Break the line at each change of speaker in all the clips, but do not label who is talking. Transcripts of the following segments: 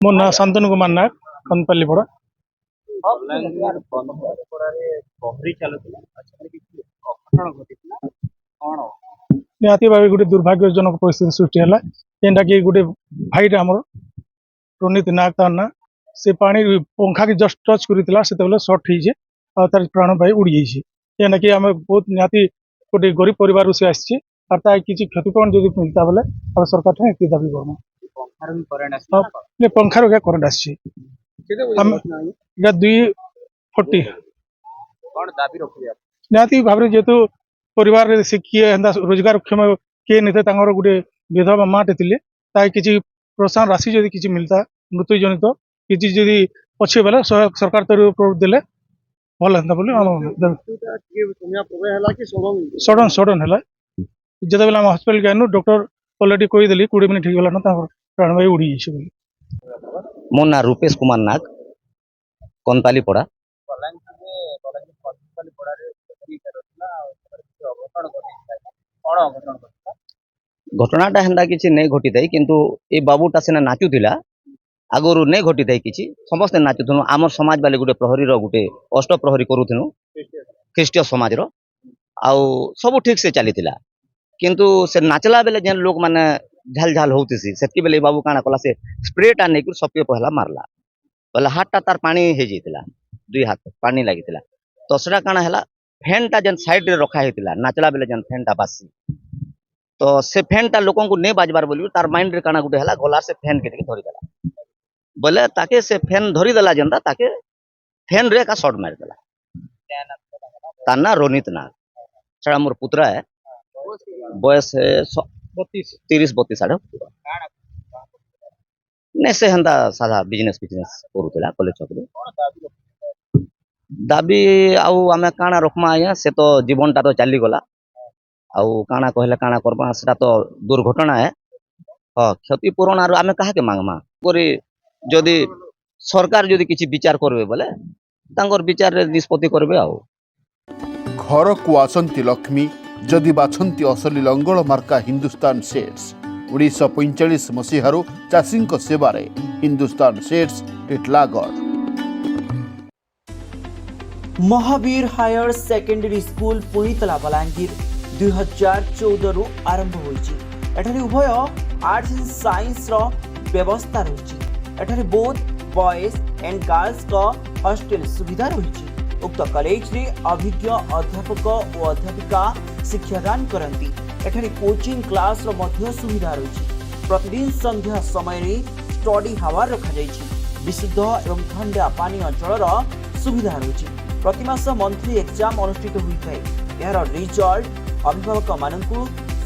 ମୋ ନାଁ ଶାନ୍ତନୁ କୁମାର ନାୟକ, କନପାଲି ପଡ଼ା। ନିହାତି ଭାବେ ଗୋଟେ ଦୁର୍ଭାଗ୍ୟଜନକ ପରିସ୍ଥିତି ସୃଷ୍ଟି ହେଲା, ଯେନ୍ଟାକି ଗୋଟେ ଭାଇଟେ ଆମର ରୋନିତ ନାୟକ ତାର ନା, ସେ ପାଣି ପଙ୍ଖା କି ଜଷ୍ଟ ଟଚ୍ କରିଥିଲା, ସେତେବେଳେ ସର୍ଟ ହେଇଛେ ଆଉ ତାର ପ୍ରାଣ ପାଇ ଉଡ଼ି ଯାଇଛି। ଯେନ୍ଟାକି ଆମେ ବହୁତ ନିହାତି ଗୋଟେ ଗରିବ ପରିବାରରୁ ସେ ଆସିଛି, আর তাই কিছু ক্ষতিপূরণ যদি মিলতা বলে আমি সরকার ঠান এটি দাবি করবো। পঙ্খার করেন্ট আসছে এটা 240 নিহতি ভাবে যেহেতু পরিবারে সে কিଏ ଏନ୍ତା ରୋଜଗାରକ୍ଷମ କିଏ ନେଇଥାଏ, ତାଙ୍କର ଗୋଟେ ବିଧବା ମାଟେ ଥିଲେ, ତାই କିଛି ପ୍ରୋତ୍ସାହନ ରାଶି ଯଦି କିଛି ମିଳିତା ମୃତ୍ୟୁ ଜନିତ କିଛି ଯଦି ଅଛି ବେଲେ ସରକାର ତରଫରୁ ଦେଲେ ଭଲ ହେନ୍ତା ବୋଲି ସଡନ ହେଲା। ଯେତେବେଳେ ଆମେ ହସ୍ପିଟାଲ ଯାଇନୁ ଡକ୍ଟର অলরেডি କହିଦେଲି 20 ମିନିଟ୍ ହେଇଗଲା ନା ତାଙ୍କର ପ୍ରାଣବାୟୁ ଉଡ଼ି ଯାଇଛି ବୋଲି।
ମୋ ନାଁ ରୂପେଶ କୁମାର ନାଗ, କନପାଲି ପଡ଼ା। ଘଟଣାଟା ହେନ୍ତା କିଛି ନେଇ ଘଟିଥାଏ, କିନ୍ତୁ ଏ ବାବୁଟା ସିନା ନାଚୁଥିଲା, ଆଗରୁ ନେଇ ଘଟିଥାଏ କିଛି, ସମସ୍ତେ ନାଚୁଥିଲୁ। ଆମର ସମାଜ ବାଲେ ଗୋଟେ ପ୍ରହରୀର ଗୋଟେ ଅଷ୍ଟ ପ୍ରହରୀ କରୁଥିଲୁ ଖ୍ରୀଷ୍ଟୀୟ ସମାଜର, ଆଉ ସବୁ ଠିକ ସେ ଚାଲିଥିଲା। କିନ୍ତୁ ସେ ନାଚଲା ବେଲେ ଯେନ୍ ଲୋକ ମାନେ ଝାଲ ଝାଲ ହଉଥିସି, ସେତିକି ବେଲେ ବାବୁ କାଣା କଲା, ସେ ସ୍ପ୍ରେଟା ନେଇକି ସପିଏ ପହଲା ମାରଲା, ବୋଲେ ହାତଟା ତାର ପାଣି ହେଇଯାଇଥିଲା, 2 ହାତ ପାଣି ଲାଗିଥିଲା। ତ ସେଟା କାଣା ହେଲା, ଫ୍ୟାନଟା ଯେନ୍ ସାଇଡରେ ରଖା ହେଇଥିଲା, ନାଚଲା ବେଲେ ଯେନ୍ ଫ୍ୟାନଟା ବାସି, ତ ସେ ଫ୍ୟାନଟା ଲୋକଙ୍କୁ ନେଇ ବାଜବାର ବୋଲି ତାର ମାଇଣ୍ଡରେ କାଣା ଗୋଟେ ହେଲା, ଗଲା ସେ ଫ୍ୟାନ କେଟିକି ଧରିଦେଲା, ବୋଲେ ତାକେ ସେ ଫ୍ୟାନ ଧରିଦେଲା ଯେନ୍ତା, ତାକେ ଫ୍ୟାନରେ ଏକା ସର୍ଟ ମାରିଦେଲା। ତାର ନା ରୋନିତ ନାଗ, ସେଟା ମୋର ପୁତୁରା है, ବୟସ 30-32 ଆଡେ। ନାଇଁ ସେ ହେନ୍ତା ସାଧା ବିଜନେସ କରୁଥିଲା କଲେଜ ଛକରେ। ଦାବି ଆଉ ଆମେ କାଣା ରଖମା ଆଜ୍ଞା, ସେ ତ ଜୀବନଟା ତ ଚାଲିଗଲା, ଆଉ କାଣା କହିଲେ କାଣା କରମା, ସେଟା ତ ଦୁର୍ଘଟଣା है। ହଁ, କ୍ଷତିପୂରଣ ଆରୁ ଆମେ କାହାକେ ମାଗମା କରି, ଯଦି ସରକାର ଯଦି କିଛି ବିଚାର କରିବେ ବୋଲେ ତାଙ୍କର ବିଚାରରେ ନିଷ୍ପତ୍ତି କରିବେ। ଆଉ
ଘରକୁ ଆସନ୍ତି ଲକ୍ଷ୍ମୀ ଯଦି ବାଛନ୍ତି ଅସଲି ଲଙ୍ଗଳ ମାର୍କା ହିନ୍ଦୁସ୍ତାନ ସେଟ୍ସ। 1945 ମସିହାରୁ ଚାଷୀଙ୍କ ସେବାରେ ହିନ୍ଦୁସ୍ତାନ ସେଟ୍ସ Titlagarh.
Mahavir higher secondary school पुणीतला बलांगीर 2014 आरंभ होइछि। एठारे उभय आर्ट्स एंड साइंस रो व्यवस्था रहिछि। एठारे बोथ बॉयज एंड गर्ल्स का हॉस्टल सुविधा रहिछि। उक्त कॉलेज रे अभिज्ञ अध्यापक और अध्यापिका शिक्षादान करंती। एठारे कोचिंग क्लास रो मध्य सुविधा रहिछि। प्रतिदिन संध्या समय रे स्टडी हावर रखा जाइछि। विशुद्ध एवं ठंडा पानीय जलर सुविधा रहिछि। प्रतिमास मंथली एग्जाम अनुष्ठित होइଥାଏ। यार रिजल्ट अभिभावक मानकु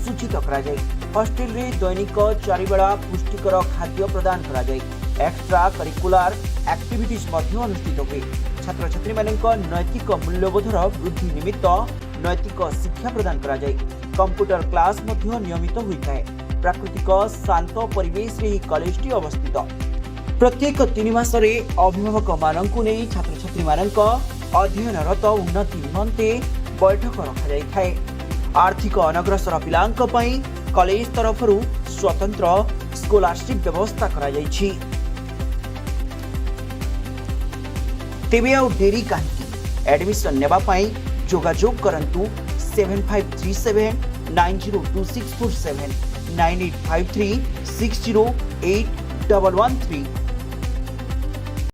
सूचित करा जाय। हॉस्टल रे दैनिक 4 बेला पुष्टिकर खाद्य प्रदान करा जाय। एक्स्ट्रा करिकुलर एक्टिविटीज मध्य अनुष्ठित हुए। छात्र छात्री मानक नैतिक मूल्यबोधर वृद्धि निमित्त नैतिक शिक्षा प्रदान करा जाय। कंप्यूटर क्लास मध्य नियमित होइଥାଏ। प्राकृतिक शांत परिवेश रे कॉलेजटी अवस्थित। प्रत्येक 3 मास रे अभिभावक मानकु नै छात्र छात्री मानक अध्ययनरत उन्नति निमंते बैठक रखा जाए। आर्थिक अनग्रसर पिलांक पई कॉलेज तरफरु स्वतंत्र स्कॉलरशिप व्यवस्था करा जाइछि। तेबे आ देरी काहेकि? एडमिशन नेबा पई जोगाजोग करंतु 7537902647 9853608113